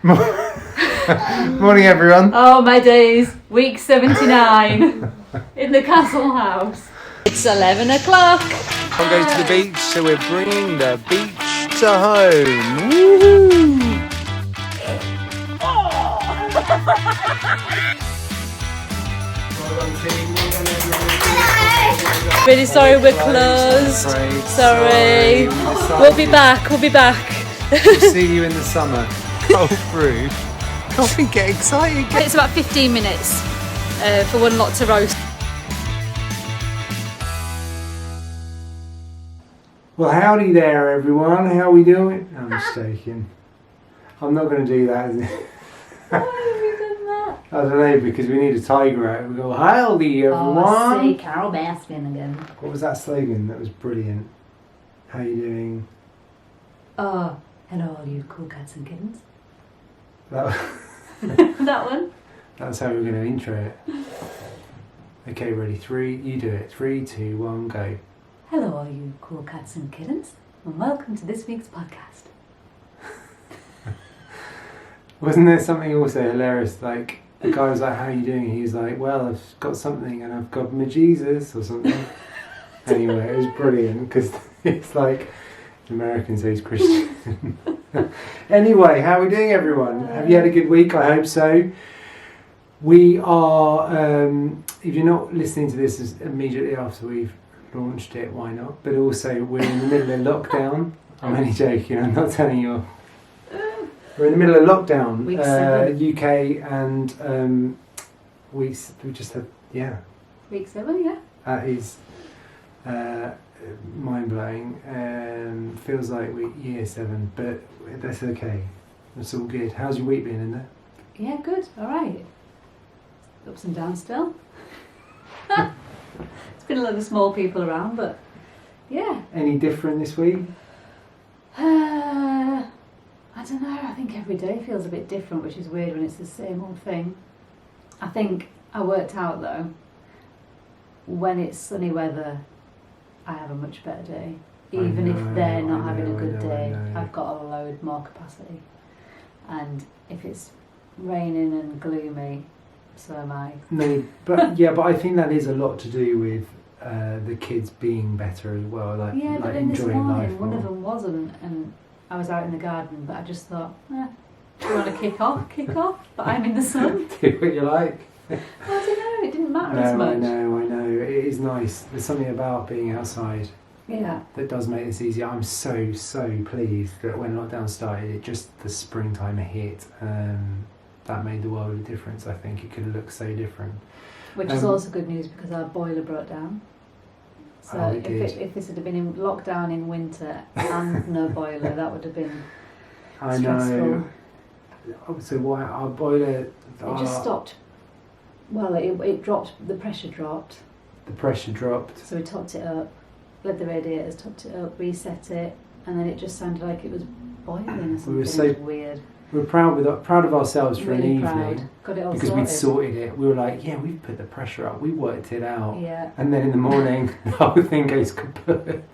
Morning, everyone. Oh my days, week 79 in the Castle House. It's 11 o'clock. One goes to the beach, so we're bringing the beach to home. Woo-hoo! Really sorry we're closed. Sorry. We'll be back. We'll see you in the summer. Cold brew. Can't we get excited? It's about 15 minutes for one lot to roast. Well, howdy there, everyone. How are we doing? I'm mistaken. I'm not going to do that. Why have you done that? I don't know, because we need a tiger out. We go, howdy, everyone. Oh, I see, Carol Baskin again. What was that slogan? That was brilliant. How you doing? Oh, hello, all you cool cats and kittens. That That one? That's how we're going to intro it. Okay, ready? You do it. 3, 2, 1, go. Hello, all you cool cats and kittens, and welcome to this week's podcast. Wasn't there something also hilarious? Like, the guy was like, how are you doing? He was like, well, I've got something and I've got my Jesus or something. Anyway, it was brilliant because it's like the Americans say he's Christian. Anyway, how are we doing, everyone? Have you had a good week? I hope so. We are, if you're not listening to this immediately after we've launched it, why not? But also, we're in the middle of lockdown. I'm only joking, I'm not telling you. We're in the middle of lockdown, Week 7. UK, and we just had, Week 7, yeah. that is mind-blowing. Feels like year 7, but that's okay. It's all good. How's your week been, in there? Yeah, good, alright. Ups and downs still. It's been a lot of small people around, but yeah. Any different this week? I don't know, I think every day feels a bit different, which is weird when it's the same old thing. I think I worked out though, when it's sunny weather, I have a much better day. Even if they're not having a good day, I've got a load more capacity. And if it's raining and gloomy, so am I. No, but I think that is a lot to do with the kids being better as well. Like, yeah, like but then this enjoying life morning one more. of them wasn't, and I was out in the garden, but I just thought, do you want to kick off? But I'm in the sun. Do what you like. I don't know, it didn't matter as much. I know. It is nice. There's something about being outside Yeah. that does make this easier. I'm so pleased that when lockdown started, the springtime hit. That made the world of difference. I think it could look so different. Which is also good news because our boiler broke down. So if this had been in lockdown in winter and no boiler, that would have been stressful. know. So why our boiler? It just stopped. Well, it dropped. The pressure dropped. The pressure dropped. So we topped it up, led the radiators, topped it up, reset it, and then it just sounded like it was boiling or something. We were so it was weird. We were proud of ourselves for Really an proud. evening Got it all because sorted. we'd sorted it. We were like, yeah, we've put the pressure up. We worked it out. Yeah. And then in the morning, the whole thing goes kaput.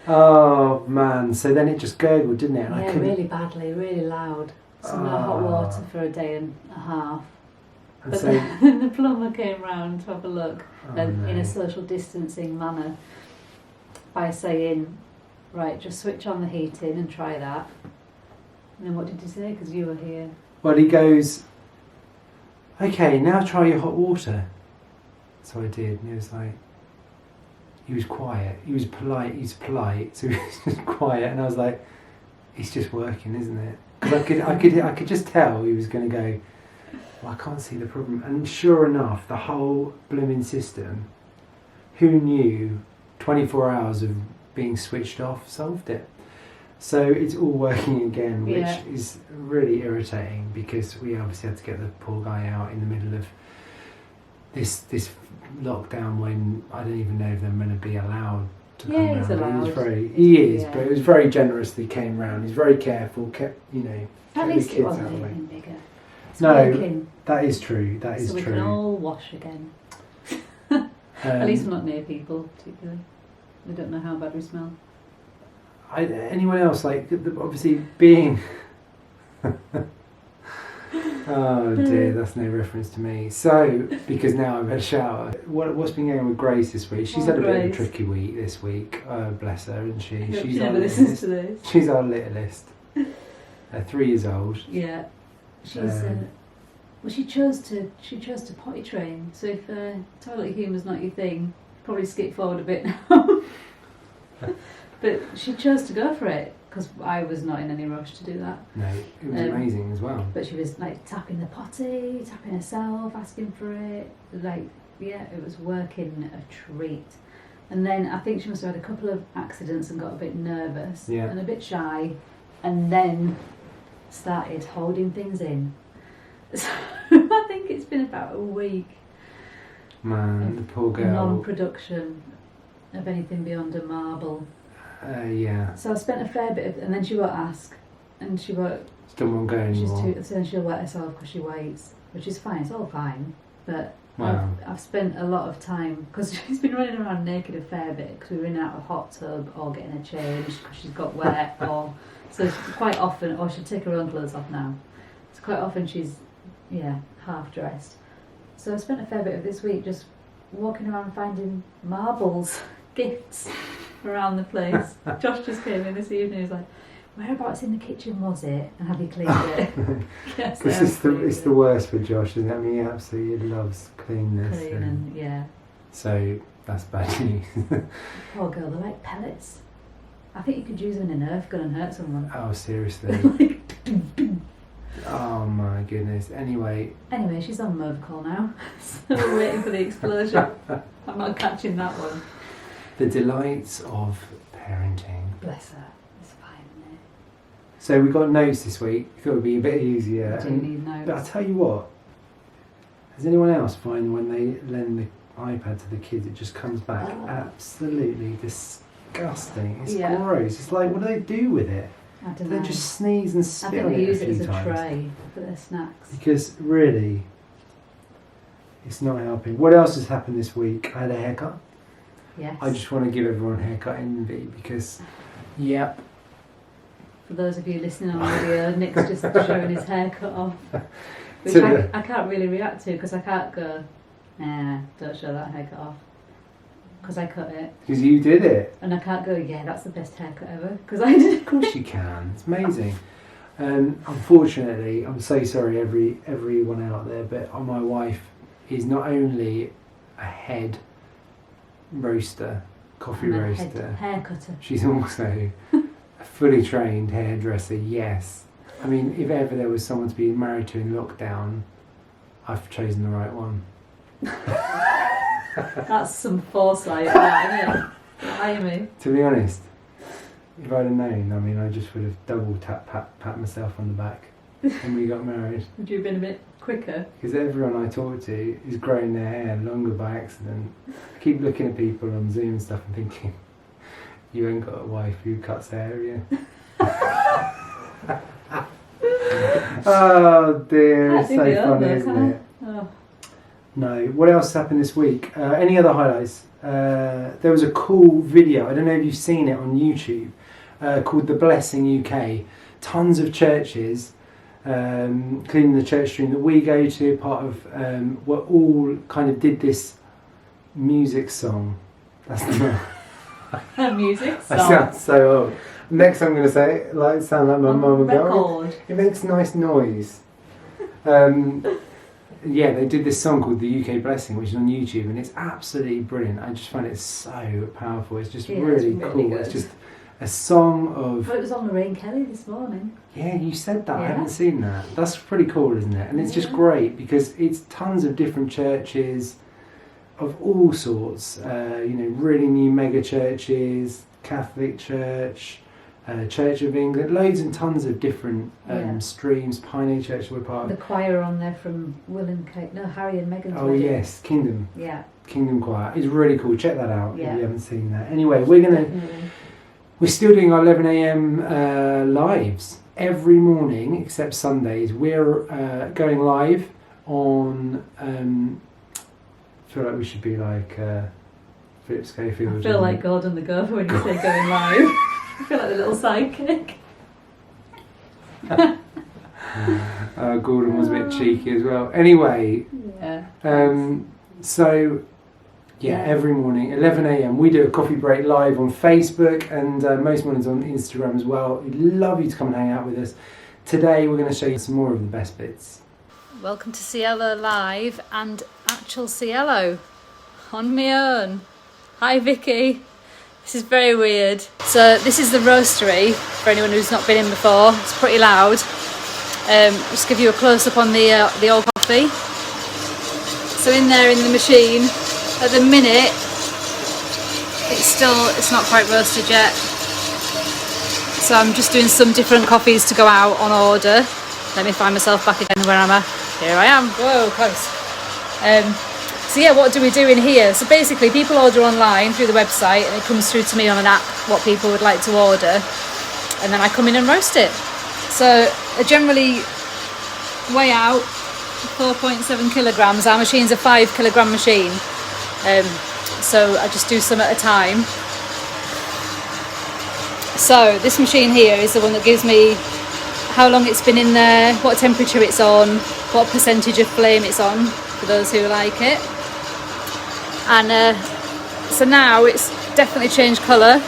Oh man! So then it just gurgled, didn't it? And Yeah, really badly, really loud. So no hot water for a day and a half. And But so, then the plumber came round to have a look, and no. in a social distancing manner, by saying, right, just switch on the heating and try that. And then what did you say? Because you were here. Well, he goes, okay, now try your hot water. So I did, and he was like, he was quiet. He was polite. He's polite, so he was just quiet. And I was like, it's just working, isn't it? Because I could just tell he was going to go, well, I can't see the problem. And sure enough, the whole blooming system, who knew 24 hours of being switched off solved it. So it's all working again, which is really irritating because we obviously had to get the poor guy out in the middle of this lockdown when I don't even know if they're going to be allowed to come he's round. allowed. He is, but it was very generously came round. He's very careful, kept At least the it kids wasn't out of the way. anything bigger. It's No, working, that is true. That is so we true. can all wash again. At least we're not near people, particularly. We don't know how bad we smell. Anyone else, like, obviously being Oh dear, that's no reference to me. So, because now I've had a shower. What's been going on with Grace this week? She's had a bit of a tricky week this week. Bless her, isn't she? She's never listens to this. She's our littlest. 3 years old. Yeah. She's well, she chose to potty train. So if toilet humour's not your thing, probably skip forward a bit now. But she chose to go for it because I was not in any rush to do that. No, it was amazing as well. But she was like tapping the potty, tapping herself, asking for it. Like, yeah, it was working a treat. And then I think she must have had a couple of accidents and got a bit nervous and a bit shy, and then started holding things in. So I think it's been about a week. Man, the poor girl. Non-production of anything beyond a marble. Yeah. So I spent a fair bit of, and then she won't ask, and she won't. Still won't go anymore. So then she'll wet herself because she waits, which is fine. It's all fine, but wow. I've spent a lot of time because she's been running around naked a fair bit because we were in and out of hot tub or getting her changed because she's got wet or so quite often, or she'll take her own clothes off now. So quite often she's half dressed. So I spent a fair bit of this week just walking around finding marbles, gifts around the place. Josh just came in this evening. He was like, "Whereabouts in the kitchen was it? And have you cleaned it?" Yes, it's the worst for Josh, isn't it? I mean, he absolutely loves cleanness. Yeah. So that's bad news. Poor girl, they're like pellets. I think you could use them in a Nerf gun and hurt someone. Oh, seriously? Oh my goodness. Anyway, she's on Movcall now. So we're waiting for the explosion. I'm not catching that one. The delights of parenting. Bless her. It's fine, isn't it? So we got notes this week. Thought it would be a bit easier. I do need notes. But I'll tell you what. Does anyone else find when they lend the iPad to the kids, it just comes back absolutely disgusting? It's gross. It's like, what do they do with it? I don't know. They just sneeze and spit on it. I think they use it as a times. tray for their snacks. Because really, it's not helping. What else has happened this week? I had a haircut. Yes. I just want to give everyone haircut envy because, yep. For those of you listening on audio, Nick's just showing his haircut off, which I can't really react to because I can't go, nah, don't show that haircut off. Because I cut it. Because you did it. And I can't go, yeah, that's the best haircut ever. Because I did it. Of course you can. It's amazing. Unfortunately, I'm so sorry everyone out there, but my wife is not only a head roaster, coffee roaster. Haircutter. She's also a fully trained hairdresser, yes. I mean, if ever there was someone to be married to in lockdown, I've chosen the right one. That's some foresight, isn't it? Blimey. To be honest, if I'd have known, I mean, I just would have double pat myself on the back when we got married. Would you have been a bit quicker? Because everyone I talk to is growing their hair longer by accident. I keep looking at people on Zoom and stuff and thinking, you ain't got a wife who cuts hair, have you? Oh dear, it's so funny, isn't it? Oh. No. What else happened this week? Any other highlights? There was a cool video, I don't know if you've seen it on YouTube, called The Blessing UK. Tons of churches, including the church stream that we go to, part of, were all kind of did this music song. That's the A music song? I sound so old. Next I'm going to say it, sound like my mum would go. It makes nice noise. Yeah, they did this song called The UK Blessing, which is on YouTube, and it's absolutely brilliant. I just find it so powerful. It's just really cool. Good. It's just a song of... Well, it was on Lorraine Kelly this morning. Yeah, you said that. Yeah. I haven't seen that. That's pretty cool, isn't it? And it's just great because it's tons of different churches of all sorts. Really new mega churches, Catholic Church, Church of England, loads and tons of different streams. Pioneer Church we're part of. The choir on there from Will and Kate, Harry and Meghan's Oh wedding. yes, Kingdom. Yeah. Kingdom Choir. It's really cool. Check that out if you haven't seen that. Anyway, we're still doing our 11 a.m. Lives every morning except Sundays. We're going live on. I feel like we should be like Philip Schofield. I feel like Gordon the Gopher when you say going live. I feel like the little sidekick. Gordon was a bit cheeky as well. Anyway, Yeah. so yeah, every morning 11 a.m. we do a coffee break live on Facebook and most mornings on Instagram as well. We'd love you to come and hang out with us. Today we're going to show you some more of the best bits. Welcome to CLO Live and actual CLO on my own. Hi Vicky. This is very weird. So this is the roastery for anyone who's not been in before. It's pretty loud. Just give you a close up on the old coffee. So in there in the machine, at the minute, it's not quite roasted yet. So I'm just doing some different coffees to go out on order. Let me find myself back again. Where am I? Here I am. Whoa, close. So yeah, what do we do in here? So basically people order online through the website and it comes through to me on an app what people would like to order, and then I come in and roast it. So I generally weigh out 4.7 kilograms. Our machine's a 5 kilogram machine. So I just do some at a time. So this machine here is the one that gives me how long it's been in there, what temperature it's on, what percentage of flame it's on, for those who like it. And so now it's definitely changed colour,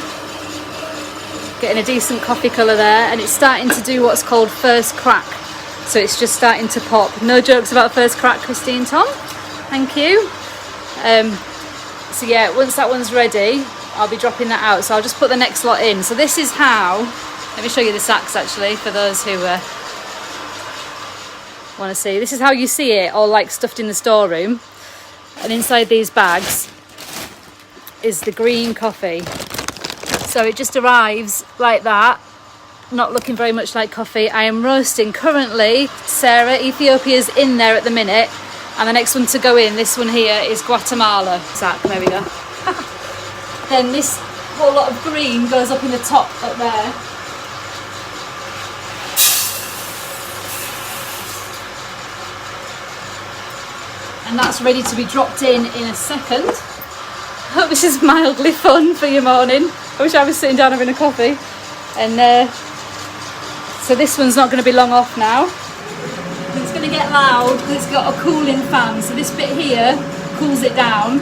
getting a decent coffee colour there, and it's starting to do what's called first crack. So it's just starting to pop. No jokes about first crack, Christine Tom. Thank you. So yeah, once that one's ready, I'll be dropping that out. So I'll just put the next lot in. So this is how, let me show you the sacks actually for those who want to see. This is how you see it all like stuffed in the storeroom. And inside these bags is the green coffee. So it just arrives like that, not looking very much like coffee. I am roasting currently, Sarah, Ethiopia's in there at the minute, and the next one to go in, this one here, is Guatemala. Sack, there we go. Then this whole lot of green goes up in the top up there. And that's ready to be dropped in a second. I hope this is mildly fun for your morning. I wish I was sitting down having a coffee. And so this one's not going to be long off now. It's going to get loud because it's got a cooling fan. So this bit here cools it down.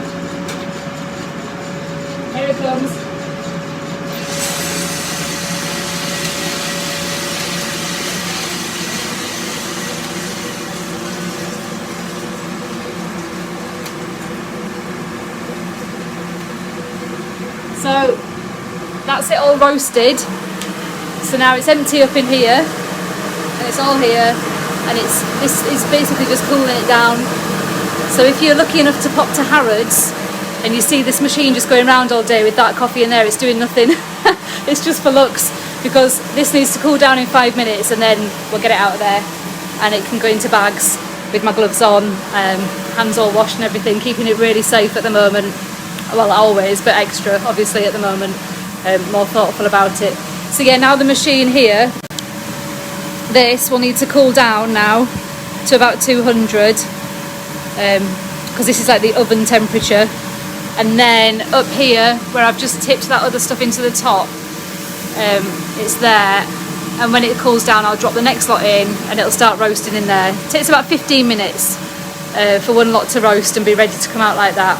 Here it comes. So that's it all roasted. So now it's empty up in here, and it's all here, and this is basically just cooling it down. So if you're lucky enough to pop to Harrods and you see this machine just going around all day with that coffee in there, it's doing nothing. It's just for looks, because this needs to cool down in 5 minutes and then we'll get it out of there and it can go into bags with my gloves on, hands all washed and everything, keeping it really safe at the moment. Well, always, but extra obviously at the moment, more thoughtful about it. So yeah, now the machine here, this will need to cool down now to about 200, because this is like the oven temperature. And then up here where I've just tipped that other stuff into the top, it's there, and when it cools down I'll drop the next lot in and it'll start roasting in there. It takes about 15 minutes for one lot to roast and be ready to come out like that.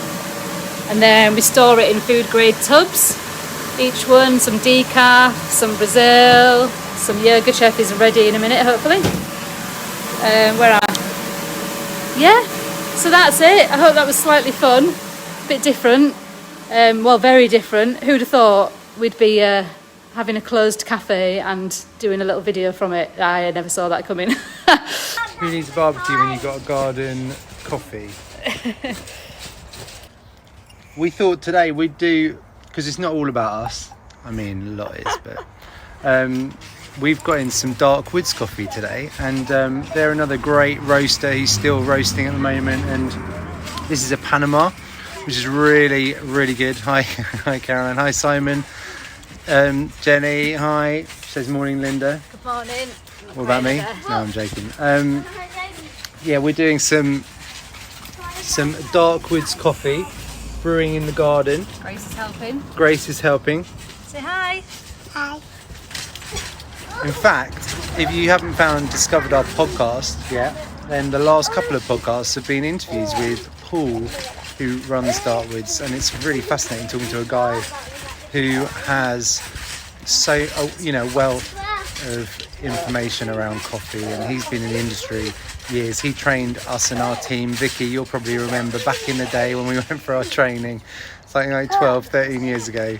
And then we store it in food grade tubs, each one, some decaf, some Brazil, some Yogurchef is ready in a minute hopefully. Where are I? Yeah, so that's it. I hope that was slightly fun, a bit different, well, very different. Who'd have thought we'd be having a closed cafe and doing a little video from it? I never saw that coming. Who needs a barbecue when you've got a garden coffee? We thought today we'd do, because it's not all about us, I mean a lot is, but we've got in some Dark Woods coffee today, and they're another great roaster. He's still roasting at the moment, and this is a Panama, which is really, really good. Hi, hi Caroline, hi Simon, Jenny, hi, says morning Linda. Good morning. What about me? No, I'm joking. Yeah, we're doing some Dark Woods coffee, brewing in the garden. Grace is helping. Grace is helping. Say hi. Hi. In fact, if you haven't discovered our podcast yet, then the last couple of podcasts have been interviews with Paul, who runs Dartwoods, and it's really fascinating talking to a guy who has wealth of information around coffee, and he's been in the industry years. He trained us and our team. Vicky, you'll probably remember back in the day when we went for our training, something like 12, 13 years ago,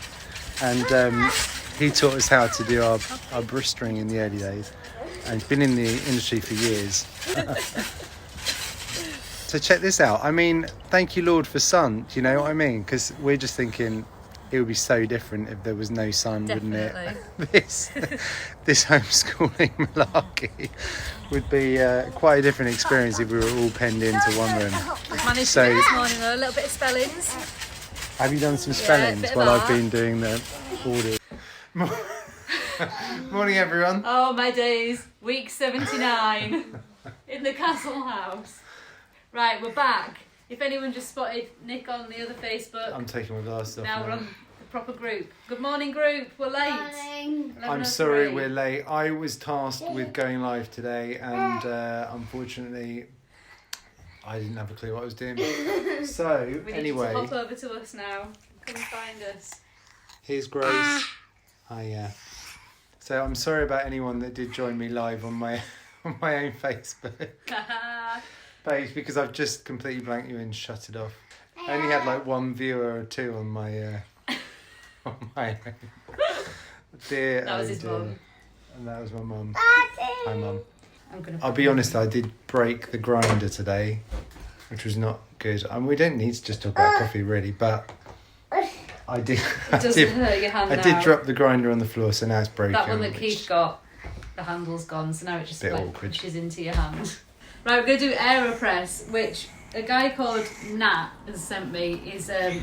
and he taught us how to do our brewing in the early days, and he's been in the industry for years. So check this out. I mean, thank you Lord for sun, do you know what I mean? Because we're just thinking it would be so different if there was no sun. Definitely. Wouldn't it? This homeschooling malarkey would be quite a different experience if we were all penned into one room. I've managed to do this morning though, a little bit of spellings. Have you done some spellings while I've been doing the orders? Morning everyone. Oh my days, week 79 in the Castle House. Right, we're back. If anyone just spotted Nick on the other Facebook, I'm taking my glasses off. now we're on the proper group. Good morning group, we're late. I'm sorry we're late. I was tasked with going live today, and unfortunately I didn't have a clue what I was doing. So We need anyway, you to hop over to us now. Come find us. here's Grace. Hi, yeah. So I'm sorry about anyone that did join me live on my own Facebook page, because I've just completely blanked you and shut it off. I only had like one viewer or two on my on my dear. That was oh his dear. mum. And that was my mum. Hi mum. I'll be honest, I did break the grinder today, which was not good. We don't need to just talk about coffee really, but I did. It doesn't hurt your hand I now. did drop the grinder on the floor, so now it's broken. That one that which- Keith got, the handle's gone, so now it just Bit like awkward. pushes into your hand. Right, we're going to do Aeropress, which a guy called Nat has sent me. He's a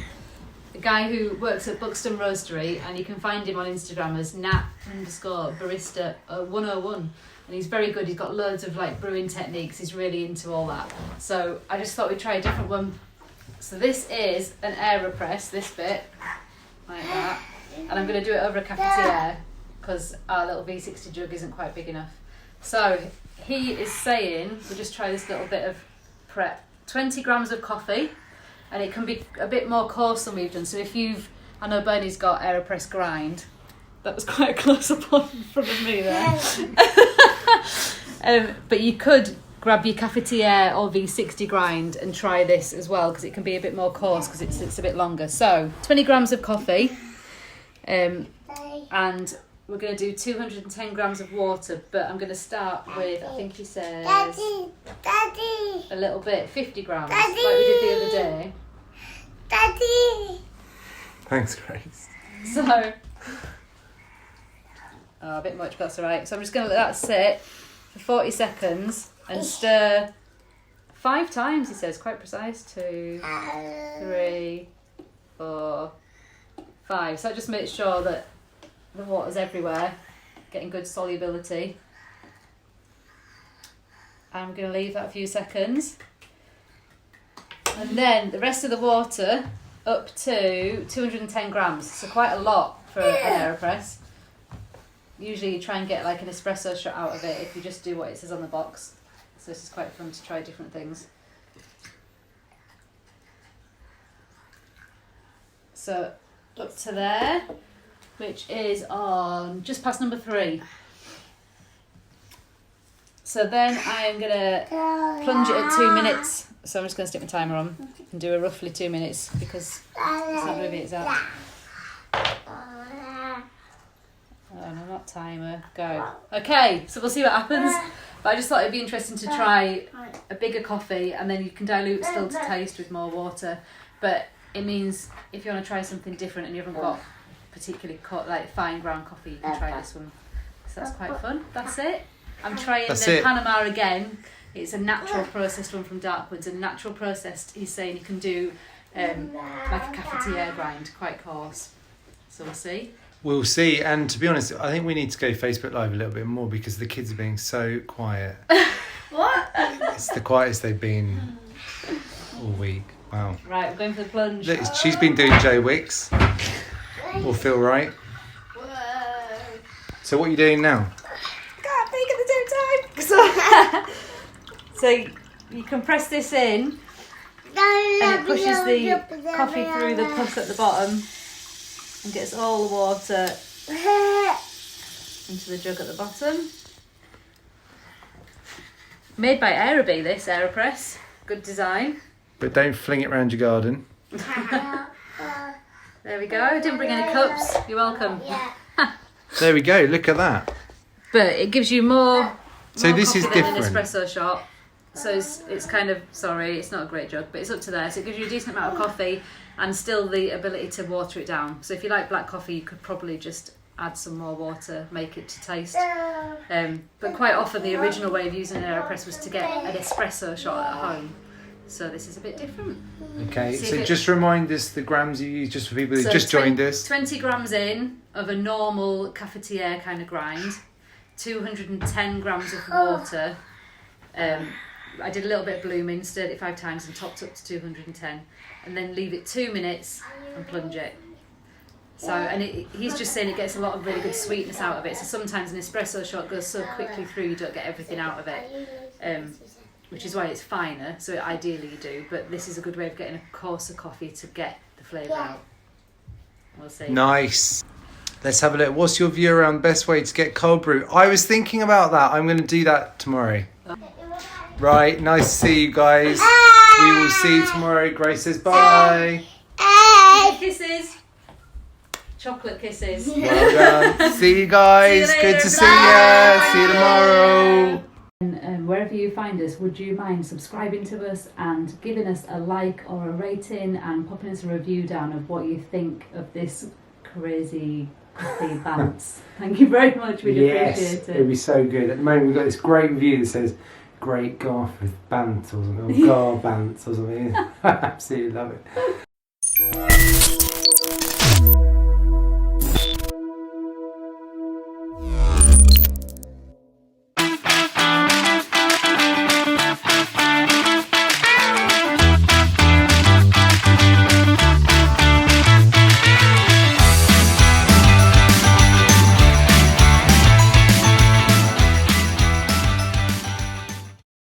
guy who works at Buxton Roastery, and you can find him on Instagram as Nat_barista 101. And he's very good. He's got loads of like brewing techniques. He's really into all that. So I just thought we'd try a different one. So this is an Aeropress, this bit, like that. And I'm going to do it over a cafetiere because our little V60 jug isn't quite big enough. So he is saying, we'll just try this little bit of prep. 20 grams of coffee, and it can be a bit more coarse than we've done. So if I know Bernie's got Aeropress grind. That was quite a close-up on in front of me there. But you could grab your cafetiere or V60 grind and try this as well, because it can be a bit more coarse because it's a bit longer. So 20 grams of coffee, and we're going to do 210 grams of water, but I'm going to start with, I think he says, Daddy, a little bit, 50 grams, Daddy. like we did the other day. Daddy. Thanks, Grace. So, a bit much, but that's all right. So I'm just going to let that sit for 40 seconds and stir 5 times, he says, quite precise. 2, 3, 4, 5. So that just makes sure that the water's everywhere, getting good solubility. I'm going to leave that a few seconds. And then the rest of the water up to 210 grams. So quite a lot for an Aeropress. Usually you try and get like an espresso shot out of it if you just do what it says on the box. So this is quite fun to try different things. So up to there, which is on just past number 3. So then I am going to plunge it at 2 minutes. So I'm just going to stick my timer on and do a roughly 2 minutes because it's not moving it's out. Oh no, not timer. Go. Okay, so we'll see what happens. But I just thought it'd be interesting to try a bigger coffee, and then you can dilute still to taste with more water. But it means if you want to try something different and you haven't got particularly like fine ground coffee, you can try this one. So that's quite fun. That's it. I'm trying the Panama again. It's a natural processed one from Dartwoods, and natural processed, he's saying you can do like a cafetiere grind, quite coarse. So we'll see. We'll see. And to be honest, I think we need to go Facebook Live a little bit more because the kids are being so quiet. What? It's the quietest they've been all week. Wow. Right, we're going for the plunge. Look, she's been doing Joe Wicks. Will feel right. So what are you doing now? So you can press this in, and it pushes the coffee through the puck at the bottom and gets all the water into the jug at the bottom. Made by Aeropress, this Aeropress. Good design. But don't fling it around your garden. There we go. Didn't bring any cups. You're welcome. There we go. Look at that. But it gives you more. So more this is coffee than an different. espresso shot. So it's kind of, sorry, it's not a great jug, but it's up to there. So it gives you a decent amount of coffee and still the ability to water it down. So if you like black coffee, you could probably just add some more water, make it to taste. But quite often the original way of using an Aeropress was to get an espresso shot at home. So this is a bit different. Okay, See so if just remind us the grams you use, just for people who So just joined us. 20 grams in of a normal cafetiere kind of grind, 210 grams of water. I did a little bit of blooming, stirred it 5 times and topped up to 210, and then leave it 2 minutes and plunge it. So, and he's just saying it gets a lot of really good sweetness out of it. So sometimes an espresso shot goes so quickly through you don't get everything out of it, which is why it's finer. So ideally you do, but this is a good way of getting a coarser coffee to get the flavour out. We'll see. Nice. Let's have a look. What's your view around best way to get cold brew? I was thinking about that. I'm going to do that tomorrow. Right, nice to see you guys. We will see you tomorrow. Grace says bye. Kisses. Chocolate kisses. Well done. See you guys. See you later. Good to see you. See you tomorrow. And wherever you find us, would you mind subscribing to us and giving us a like or a rating and popping us a review down of what you think of this crazy coffee bounce? Thank you very much. We'd appreciate it. It'd be so good. At the moment, we've got this great review that says, "Great Garth with Bant" or something, or Gar Bant or something. I absolutely love it.